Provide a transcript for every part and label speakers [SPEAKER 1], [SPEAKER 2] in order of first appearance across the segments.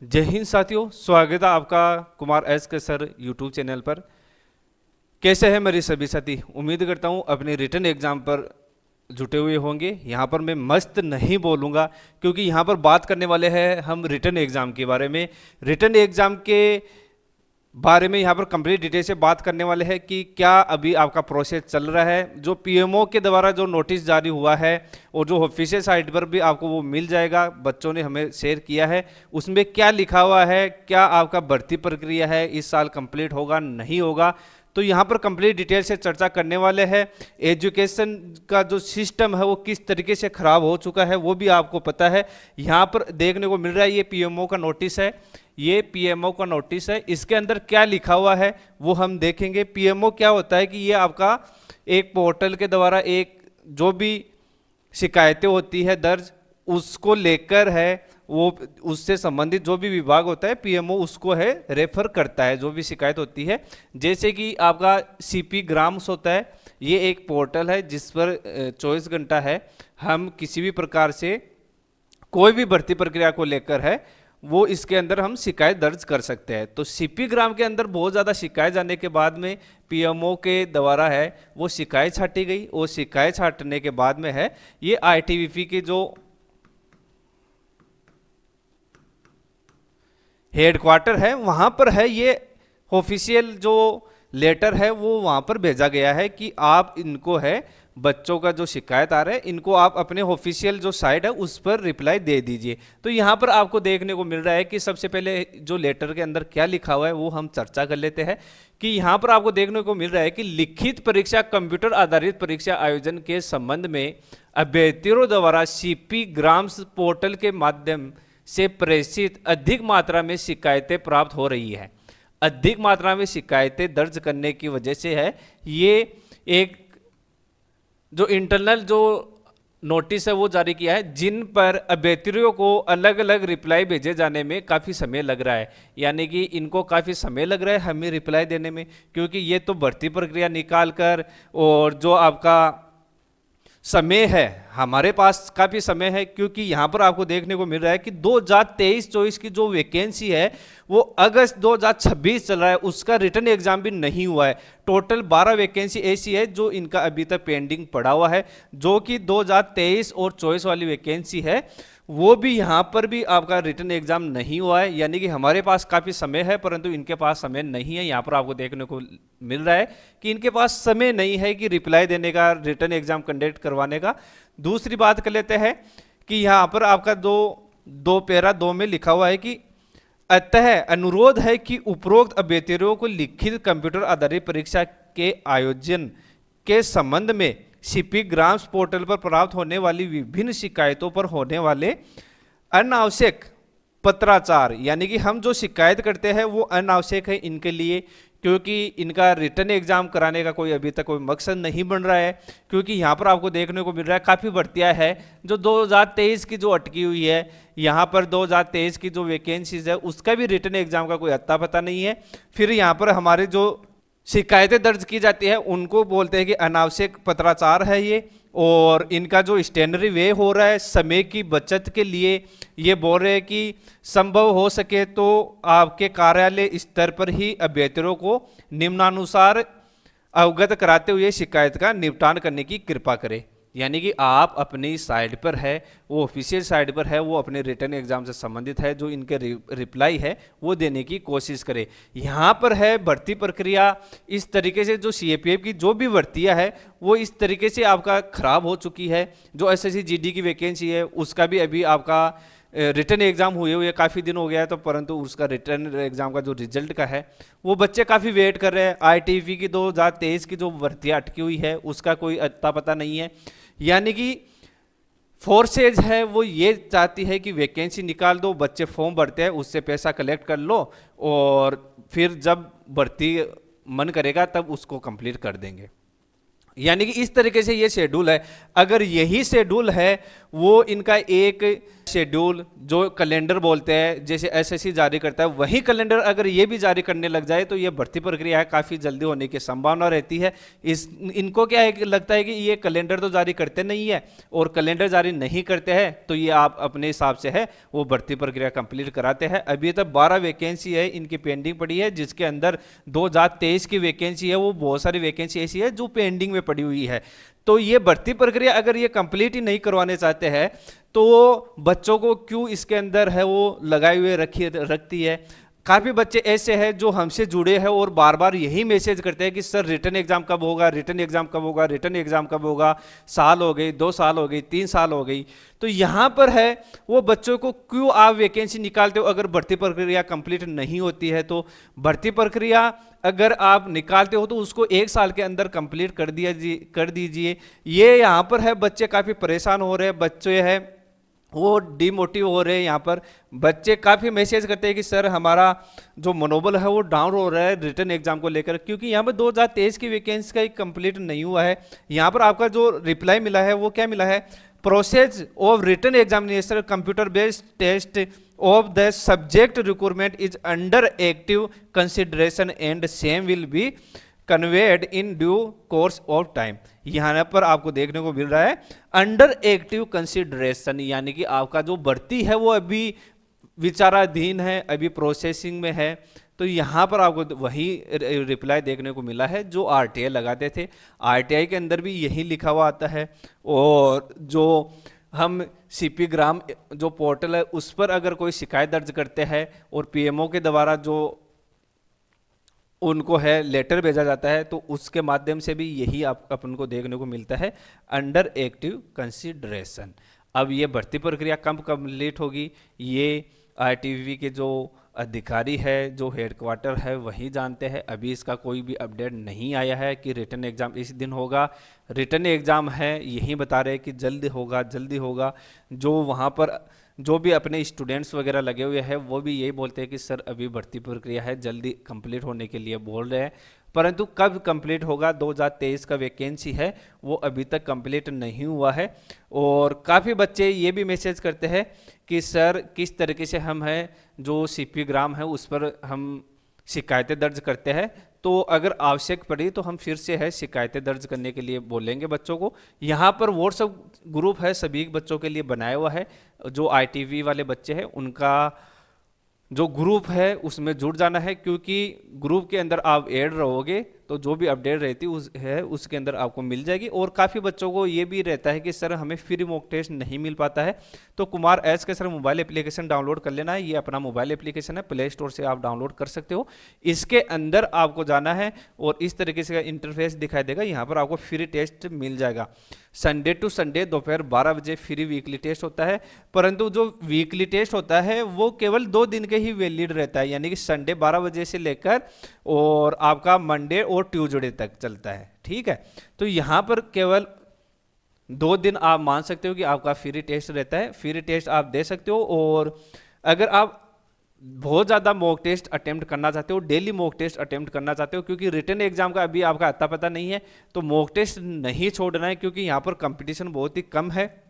[SPEAKER 1] जय हिंद साथियों, स्वागत है आपका Kumar S K sir YouTube channel पर। कैसे हैं मेरे सभी साथी? उम्मीद करता हूं अपने रिटन एग्जाम पर जुटे हुए होंगे। यहाँ पर मैं मस्त नहीं बोलूँगा क्योंकि यहाँ पर बात करने वाले हैं हम रिटन एग्ज़ाम के बारे में। रिटन एग्ज़ाम के बारे में यहाँ पर कंप्लीट डिटेल से बात करने वाले हैं कि क्या अभी आपका प्रोसेस चल रहा है, जो पीएमओ के द्वारा जो नोटिस जारी हुआ है और जो ऑफिशियल साइट पर भी आपको वो मिल जाएगा, बच्चों ने हमें शेयर किया है। उसमें क्या लिखा हुआ है, क्या आपका भर्ती प्रक्रिया है, इस साल कंप्लीट होगा नहीं होगा, तो यहाँ पर कंप्लीट डिटेल से चर्चा करने वाले हैं। एजुकेशन का जो सिस्टम है वो किस तरीके से खराब हो चुका है वो भी आपको पता है। यहाँ पर देखने को मिल रहा है ये पीएमओ का नोटिस है, ये पीएमओ का नोटिस है। इसके अंदर क्या लिखा हुआ है वो हम देखेंगे। पीएमओ क्या होता है कि ये आपका एक पोर्टल के द्वारा एक जो भी शिकायतें होती है दर्ज, उसको लेकर है वो उससे संबंधित जो भी विभाग होता है पीएमओ उसको है रेफर करता है जो भी शिकायत होती है। जैसे कि आपका सीपी ग्राम्स होता है, ये एक पोर्टल है जिस पर 24 घंटा है हम किसी भी प्रकार से कोई भी भर्ती प्रक्रिया को लेकर है वो इसके अंदर हम शिकायत दर्ज कर सकते हैं। तो सीपी ग्राम के अंदर बहुत ज़्यादा शिकायत जाने के बाद में पीएमओ के द्वारा है वो शिकायत छाटी गई और शिकायत छाटने के बाद में है ये आईटीबीपी के जो हेडक्वार्टर है वहां पर है ये ऑफिशियल जो लेटर है वो वहां पर भेजा गया है कि आप इनको है बच्चों का जो शिकायत आ रहा है इनको आप अपने ऑफिशियल जो साइट है उस पर रिप्लाई दे दीजिए। तो यहाँ पर आपको देखने को मिल रहा है कि सबसे पहले जो लेटर के अंदर क्या लिखा हुआ है वो हम चर्चा कर लेते हैं। कि यहाँ पर आपको देखने को मिल रहा है कि लिखित परीक्षा कंप्यूटर आधारित परीक्षा आयोजन के संबंध में अभ्यर्थियों द्वारा सीपी ग्राम्स पोर्टल के माध्यम से प्रेषित अधिक मात्रा में शिकायतें प्राप्त हो रही है। अधिक मात्रा में शिकायतें दर्ज करने की वजह से है ये एक जो इंटरनल जो नोटिस है वो जारी किया है, जिन पर अभ्यर्थियों को अलग अलग रिप्लाई भेजे जाने में काफ़ी समय लग रहा है। यानी कि इनको काफ़ी समय लग रहा है हमें रिप्लाई देने में, क्योंकि ये तो भर्ती प्रक्रिया निकाल कर और जो आपका समय है हमारे पास काफ़ी समय है। क्योंकि यहाँ पर आपको देखने को मिल रहा है कि 2023-24 की जो वैकेंसी है वो अगस्त 2026 चल रहा है, उसका रिटन एग्जाम भी नहीं हुआ है। टोटल 12 वैकेंसी ऐसी है जो इनका अभी तक पेंडिंग पड़ा हुआ है, जो कि 2023 और 24 वाली वैकेंसी है वो भी यहाँ पर भी आपका रिटन एग्जाम नहीं हुआ है। यानी कि हमारे पास काफ़ी समय है परंतु इनके पास समय नहीं है। यहाँ पर आपको देखने को मिल रहा है कि इनके पास समय नहीं है कि रिप्लाई देने का, रिटन एग्जाम कंडक्ट करवाने का। दूसरी बात कर लेते हैं कि यहाँ पर आपका दो पैरा 2 में लिखा हुआ है कि अतः अनुरोध है कि उपरोक्त अभ्यर्थियों को लिखित कंप्यूटर आधारित परीक्षा के आयोजन के संबंध में सीपी ग्राम्स पोर्टल पर प्राप्त होने वाली विभिन्न शिकायतों पर होने वाले अनावश्यक पत्राचार, यानी कि हम जो शिकायत करते हैं वो अनावश्यक है इनके लिए, क्योंकि इनका रिटर्न एग्जाम कराने का कोई अभी तक कोई मकसद नहीं बन रहा है। क्योंकि यहाँ पर आपको देखने को मिल रहा है काफ़ी भर्तियाँ है जो 2023 की जो अटकी हुई है, यहाँ पर 2023 की जो वैकेंसीज है उसका भी रिटर्न एग्जाम का कोई अता पता नहीं है। फिर यहाँ पर हमारे जो शिकायतें दर्ज की जाती है उनको बोलते हैं कि अनावश्यक पत्राचार है ये, और इनका जो स्टैंडरी वे हो रहा है समय की बचत के लिए ये बोल रहे हैं कि संभव हो सके तो आपके कार्यालय स्तर पर ही अभ्यर्थियों को निम्नानुसार अवगत कराते हुए शिकायत का निपटान करने की कृपा करें। यानी कि आप अपनी साइट पर है, वो ऑफिशियल साइट पर है, वो अपने रिटर्न एग्जाम से संबंधित है, जो इनके रिप्लाई है वो देने की कोशिश करें। यहाँ पर है भर्ती प्रक्रिया इस तरीके से, जो सीएपीएफ की जो भी भर्तियाँ है वो इस तरीके से आपका खराब हो चुकी है। जो एसएससी जीडी की वैकेंसी है उसका भी अभी आपका रिटर्न एग्जाम हुए काफ़ी दिन हो गया है, तो परंतु उसका रिटर्न एग्जाम का जो रिजल्ट का है वो बच्चे काफ़ी वेट कर रहे हैं। आईटीवी की 2023 की जो भर्तियाँ अटकी हुई है उसका कोई अता पता नहीं है। यानी कि फोर्सेज है वो ये चाहती है कि वैकेंसी निकाल दो, बच्चे फॉर्म भरते हैं उससे पैसा कलेक्ट कर लो और फिर जब भर्ती मन करेगा तब उसको कंप्लीट कर देंगे। यानी कि इस तरीके से ये शेड्यूल है। अगर यही शेड्यूल है, वो इनका एक शेड्यूल जो कैलेंडर बोलते हैं, जैसे एसएससी जारी करता है, वही कैलेंडर अगर ये भी जारी करने लग जाए तो ये भर्ती प्रक्रिया काफ़ी जल्दी होने की संभावना रहती है। इनको क्या है कि लगता है कि ये कैलेंडर तो जारी करते नहीं है, और कैलेंडर जारी नहीं करते हैं तो ये आप अपने हिसाब से है वो भर्ती प्रक्रिया कंप्लीट कराते हैं। अभी तक 12 वैकेंसी है इनकी पेंडिंग पड़ी है, जिसके अंदर 2023 की वैकेंसी है, वो बहुत सारी वैकेंसी ऐसी है जो पेंडिंग में पड़ी हुई है। तो ये भर्ती प्रक्रिया अगर ये कंप्लीट ही नहीं करवाने चाहते हैं तो बच्चों को क्यों इसके अंदर है वो लगाए हुए रखती है। काफ़ी बच्चे ऐसे हैं जो हमसे जुड़े हैं और बार बार यही मैसेज करते हैं कि सर रिटर्न एग्जाम कब होगा, रिटर्न एग्जाम कब होगा, रिटर्न एग्जाम कब होगा। साल हो गई, 2 साल हो गई, 3 साल हो गई। तो यहाँ पर है वो बच्चों को क्यों आप वैकेंसी निकालते हो अगर भर्ती प्रक्रिया कंप्लीट नहीं होती है। तो भर्ती प्रक्रिया अगर आप निकालते हो तो उसको 1 साल के अंदर कंप्लीट कर दीजिए। ये यहाँ पर है बच्चे काफ़ी परेशान हो रहे हैं, बच्चे हैं वो डिमोटिव हो रहे हैं। यहाँ पर बच्चे काफ़ी मैसेज करते हैं कि सर हमारा जो मनोबल है वो डाउन हो रहा है रिटर्न एग्जाम को लेकर, क्योंकि यहाँ पर 2023 की वैकेंसी का कंप्लीट नहीं हुआ है। यहाँ पर आपका जो रिप्लाई मिला है वो क्या मिला है, process of return examination computer based test of the subject requirement is under active consideration and same will be conveyed in due course of time. यहाँ पर आपको देखने को मिल रहा है अंडर एक्टिव कंसिडरेशन, यानी कि आपका जो भर्ती है वो अभी विचाराधीन है, अभी प्रोसेसिंग में है। तो यहाँ पर आपको वही रिप्लाई देखने को मिला है जो आरटीआई लगाते थे। आरटीआई के अंदर भी यही लिखा हुआ आता है, और जो हम सीपी ग्राम जो पोर्टल है उस पर अगर कोई शिकायत दर्ज करते हैं और पीएमओ के द्वारा जो उनको है लेटर भेजा जाता है, तो उसके माध्यम से भी यही आप अपन को देखने को मिलता है अंडर एक्टिव कंसिडरेशन। अब ये भर्ती प्रक्रिया कब कंप्लीट होगी ये आईटीबी के जो अधिकारी है, जो हेडक्वार्टर है, वही जानते हैं। अभी इसका कोई भी अपडेट नहीं आया है कि रिटर्न एग्ज़ाम इस दिन होगा। रिटर्न एग्ज़ाम है यही बता रहे हैं कि जल्दी होगा जल्दी होगा। जो वहाँ पर जो भी अपने स्टूडेंट्स वगैरह लगे हुए हैं वो भी यही बोलते हैं कि सर अभी भर्ती प्रक्रिया है जल्दी कंप्लीट होने के लिए बोल रहे हैं, परंतु कब कंप्लीट होगा 2023 का वैकेंसी है वो अभी तक कंप्लीट नहीं हुआ है। और काफ़ी बच्चे ये भी मैसेज करते हैं कि सर किस तरीके से हम हैं जो सीपी ग्राम है उस पर हम शिकायतें दर्ज करते हैं, तो अगर आवश्यक पड़ी तो हम फिर से है शिकायतें दर्ज करने के लिए बोलेंगे बच्चों को। यहाँ पर व्हाट्सएप ग्रुप है सभी बच्चों के लिए बनाया हुआ है, जो आईटीवी वाले बच्चे हैं उनका जो ग्रुप है उसमें जुड़ जाना है, क्योंकि ग्रुप के अंदर आप ऐड रहोगे तो जो भी अपडेट रहती है उसके अंदर आपको मिल जाएगी। और काफ़ी बच्चों को ये भी रहता है कि सर हमें फ्री मॉक टेस्ट नहीं मिल पाता है, तो Kumar S K sir mobile application download कर लेना है। ये अपना मोबाइल एप्लीकेशन है, प्ले स्टोर से आप डाउनलोड कर सकते हो। इसके अंदर आपको जाना है और इस तरीके से इंटरफेस दिखाई देगा, यहाँ पर आपको फ्री टेस्ट मिल जाएगा। संडे टू संडे दोपहर 12 बजे फ्री वीकली टेस्ट होता है, परंतु जो वीकली टेस्ट होता है वो केवल 2 दिन के ही वैलिड रहता है, यानी कि संडे 12 बजे से लेकर और आपका मंडे और ट्यूसडे तक चलता है। ठीक है, तो यहाँ पर केवल 2 दिन आप मान सकते हो कि आपका फ्री टेस्ट रहता है, फ्री टेस्ट आप दे सकते हो। और अगर आप बहुत ज़्यादा मॉक टेस्ट अटेम्प्ट करना चाहते हो, डेली मॉक टेस्ट अटेम्प्ट करना चाहते हो, क्योंकि रिटर्न एग्जाम का अभी आपका अता पता नहीं है, तो मॉक टेस्ट नहीं छोड़ना है, क्योंकि यहाँ पर कंपटीशन बहुत ही कम है।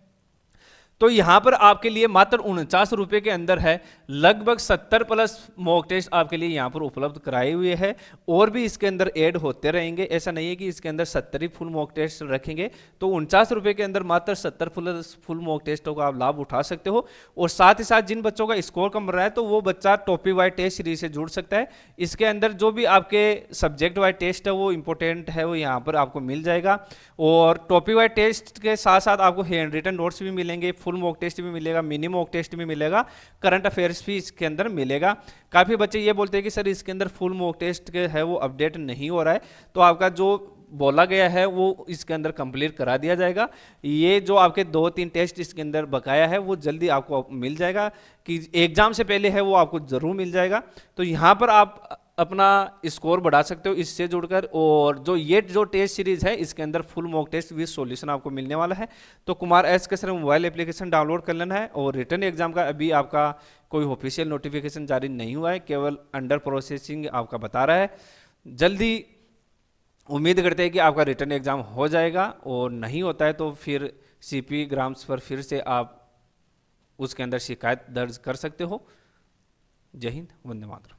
[SPEAKER 1] तो यहाँ पर आपके लिए मात्र 49 रुपये के अंदर है, लगभग 70 प्लस मॉक टेस्ट आपके लिए यहाँ पर उपलब्ध कराए हुए हैं, और भी इसके अंदर ऐड होते रहेंगे। ऐसा नहीं है कि इसके अंदर 70 ही फुल मॉक टेस्ट रखेंगे, तो 49 रुपये के अंदर मात्र 70 प्लस फुल मॉक टेस्टों का आप लाभ उठा सकते हो। और साथ ही साथ जिन बच्चों का स्कोर कम रहा है तो वो बच्चा टॉपिक वाइज टेस्ट सीरीज से जुड़ सकता है। इसके अंदर जो भी आपके सब्जेक्ट वाइज टेस्ट है वो इंपॉर्टेंट है, वो यहाँ पर आपको मिल जाएगा। और टॉपिक वाइज टेस्ट के साथ साथ आपको हैंड रिटन नोट्स भी मिलेंगे, फुल मॉक टेस्ट भी मिलेगा, मिनी मॉक टेस्ट भी मिलेगा, करंट अफेयर्स भी इसके अंदर मिलेगा। काफ़ी बच्चे ये बोलते हैं कि सर इसके अंदर फुल मॉक टेस्ट के है वो अपडेट नहीं हो रहा है, तो आपका जो बोला गया है वो इसके अंदर कंप्लीट करा दिया जाएगा। ये जो आपके 2-3 टेस्ट इसके अंदर बकाया है वो जल्दी आपको मिल जाएगा, कि एग्जाम से पहले है वो आपको ज़रूर मिल जाएगा। तो यहाँ पर आप अपना स्कोर बढ़ा सकते हो इससे जुड़कर। और जो टेस्ट सीरीज है इसके अंदर full mock test with solution आपको मिलने वाला है। तो Kumar S K sir mobile application download कर लेना है। और रिटर्न एग्जाम का अभी आपका कोई ऑफिशियल नोटिफिकेशन जारी नहीं हुआ है, केवल अंडर प्रोसेसिंग आपका बता रहा है, जल्दी उम्मीद करते हैं कि आपका रिटर्न एग्ज़ाम हो जाएगा, और नहीं होता है तो फिर सीपी ग्राम्स पर फिर से आप उसके अंदर शिकायत दर्ज कर सकते हो। जय हिंद, वंदे मातरम।